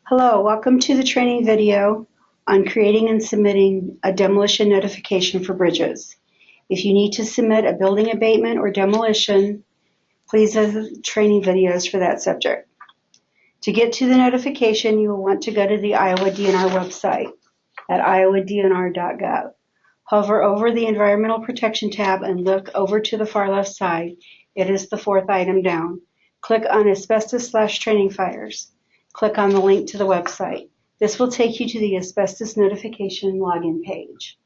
Hello, welcome to the training video on creating and submitting a demolition notification for bridges. If you need to submit a building abatement or demolition, please visit the training videos for that subject. To get to the notification, you will want to go to the Iowa DNR website at iowadnr.gov. Hover over the Environmental Protection tab and look over to the far left side. It is the fourth item down. Click on Asbestos/Training Fires. Click on the link to the website. This will take you to the asbestos notification login page.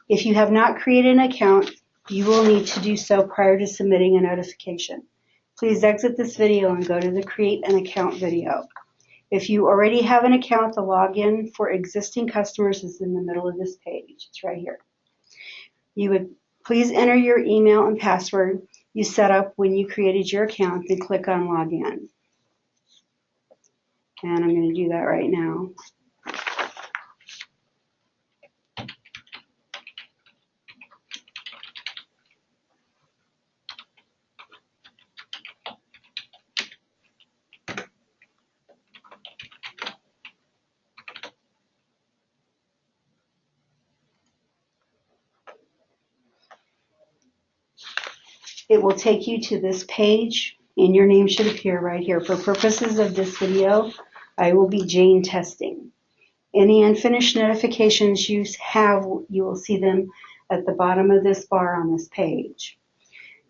If you have not created an account, you will need to do so prior to submitting a notification. Please exit this video and go to the Create an Account video. If you already have an account, the login for existing customers is in the middle of this page. It's right here. You would please enter your email and password you set up when you created your account, then click on Login. And I'm going to do that right now. It will take you to this page, and your name should appear right here. For purposes of this video, I will be Jane testing. Any unfinished notifications you have, you will see them at the bottom of this bar on this page.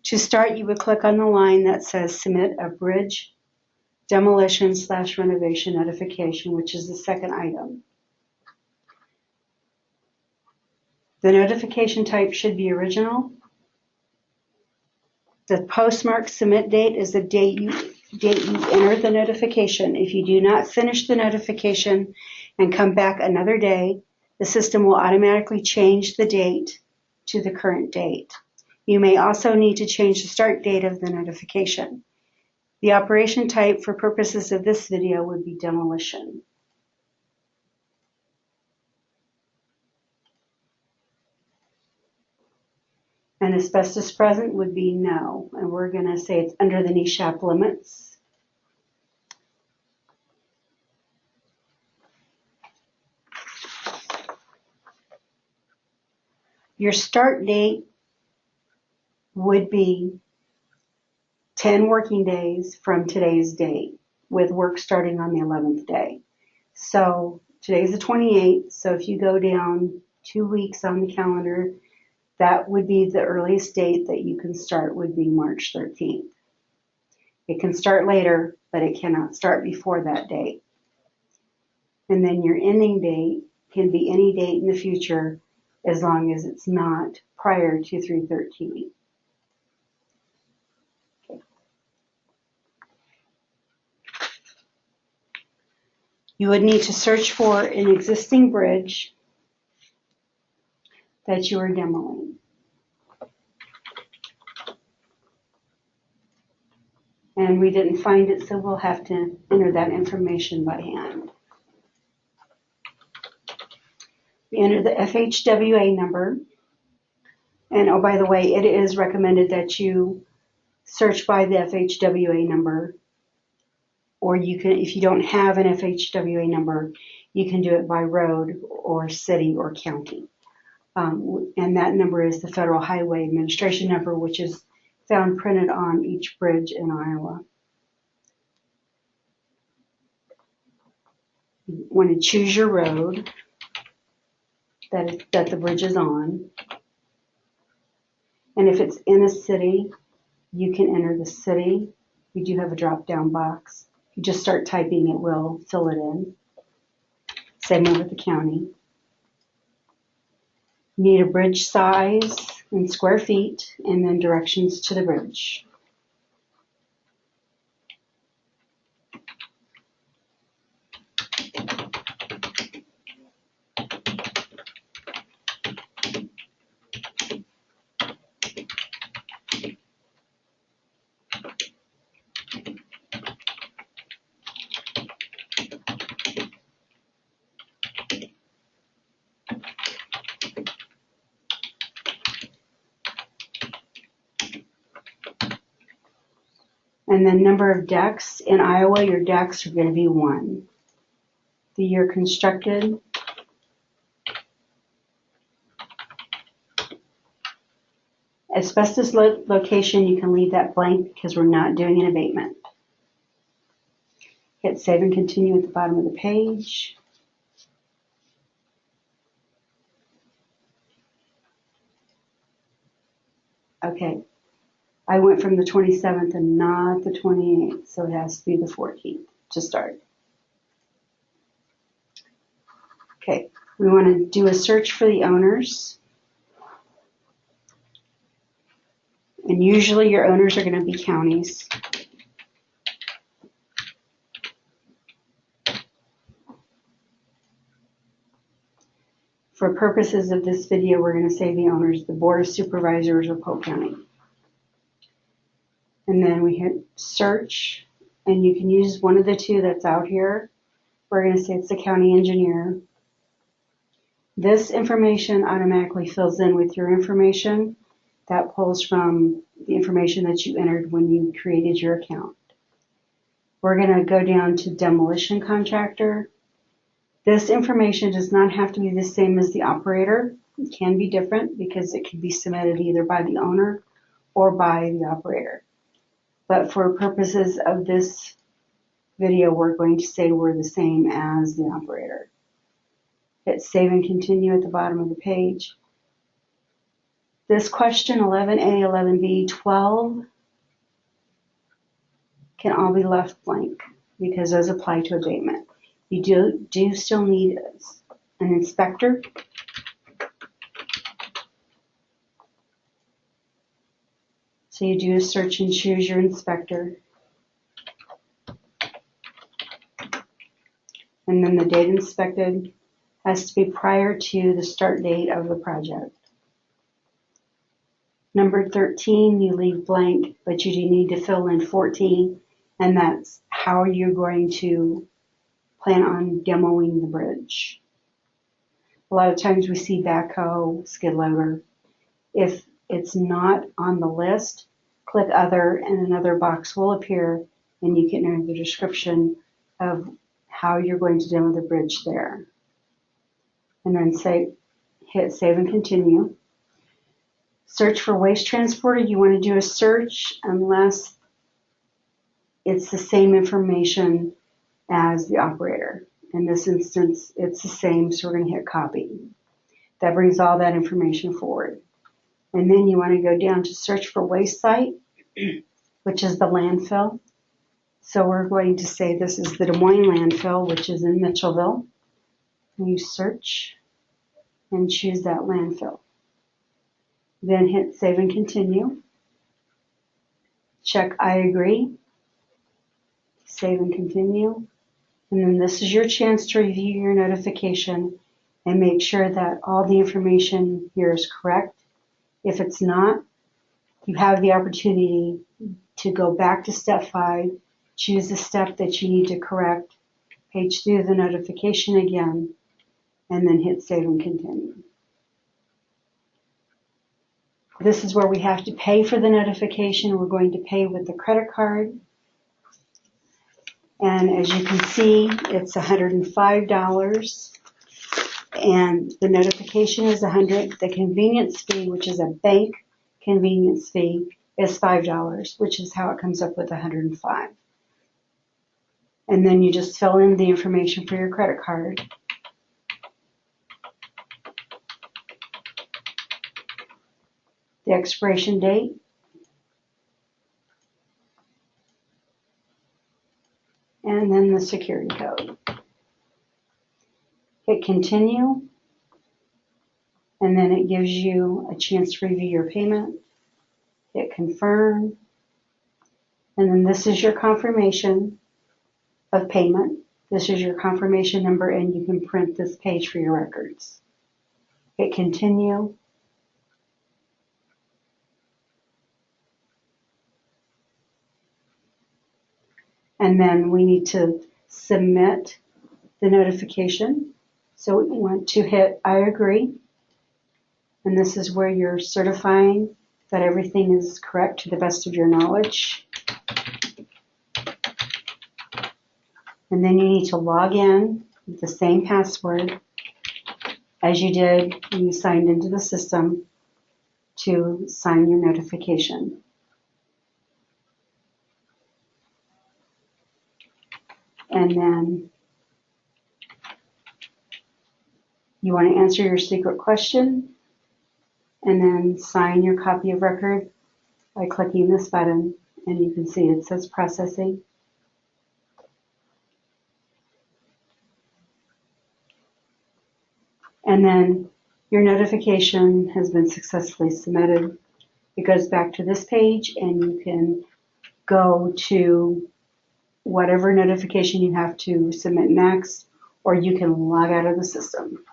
To start, you would click on the line that says Submit a Bridge Demolition/Renovation Notification, which is the second item. The notification type should be original. The postmark submit date is the date you enter the notification. If you do not finish the notification and come back another day, the system will automatically change the date to the current date. You may also need to change the start date of the notification. The operation type for purposes of this video would be demolition. And asbestos present would be no, and we're going to say it's under the NESHAP limits. Your start date would be 10 working days from today's date, with work starting on the 11th day. So today's the 28th, so if you go down 2 weeks on the calendar, that would be the earliest date that you can start would be March 13th. It can start later, but it cannot start before that date. And then your ending date can be any date in the future as long as it's not prior to 3/13. Okay. You would need to search for an existing bridge that you are demoing. And we didn't find it, so we'll have to enter that information by hand. We enter the FHWA number. And oh, by the way, it is recommended that you search by the FHWA number, or you can, if you don't have an FHWA number, you can do it by road or city or county. And that number is the Federal Highway Administration number, which is found printed on each bridge in Iowa. You want to choose your road that the bridge is on. And if it's in a city, you can enter the city. We do have a drop-down box. If you just start typing, it will fill it in. Same with the county. You need a bridge size in square feet, and then directions to the bridge. And then number of decks. In Iowa, your decks are going to be 1. the year constructed, asbestos location, you can leave that blank because we're not doing an abatement. Hit save and continue at the bottom of the page. Okay, I went from the 27th and not the 28th, so it has to be the 14th to start. Okay, we want to do a search for the owners. And usually your owners are going to be counties. For purposes of this video, we're going to say the owners, the Board of Supervisors of Polk County. And then we hit search, and you can use one of the two that's out here. We're going to say it's the county engineer. This information automatically fills in with your information. That pulls from the information that you entered when you created your account. We're going to go down to demolition contractor. This information does not have to be the same as the operator. It can be different because it can be submitted either by the owner or by the operator. But for purposes of this video, we're going to say we're the same as the operator. Hit save and continue at the bottom of the page. This question 11A, 11B, 12 can all be left blank because those apply to abatement. You do still need an inspector. So you do a search and choose your inspector. And then the date inspected has to be prior to the start date of the project. Number 13, you leave blank, but you do need to fill in 14, and that's how you're going to plan on demoing the bridge. A lot of times we see backhoe, skid loader. If it's not on the list, click other and another box will appear and you can enter the description of how you're going to demo the bridge there. And then hit save and continue. Search for waste transporter. You want to do a search unless it's the same information as the operator. In this instance, it's the same, so we're going to hit copy. That brings all that information forward. And then you want to go down to search for waste site, which is the landfill. So we're going to say this is the Des Moines landfill, which is in Mitchellville. And you search and choose that landfill. Then hit save and continue. Check I agree. Save and continue. And then this is your chance to review your notification and make sure that all the information here is correct. If it's not, you have the opportunity to go back to step 5, choose the step that you need to correct, page through the notification again, and then hit save and continue. This is where we have to pay for the notification. We're going to pay with the credit card. And as you can see, it's $105. And the notification is $100. The convenience fee, which is a bank convenience fee, is $5, which is how it comes up with $105. And then you just fill in the information for your credit card. The expiration date. And then the security code. Hit continue. And then it gives you a chance to review your payment. Hit confirm. And then this is your confirmation of payment. This is your confirmation number, and you can print this page for your records. Hit continue. And then we need to submit the notification. So we want to hit I agree. And this is where you're certifying that everything is correct to the best of your knowledge. And then you need to log in with the same password as you did when you signed into the system to sign your notification. And then you want to answer your secret question and then sign your copy of record by clicking this button, and you can see it says processing. And then your notification has been successfully submitted. It goes back to this page, and you can go to whatever notification you have to submit next, or you can log out of the system.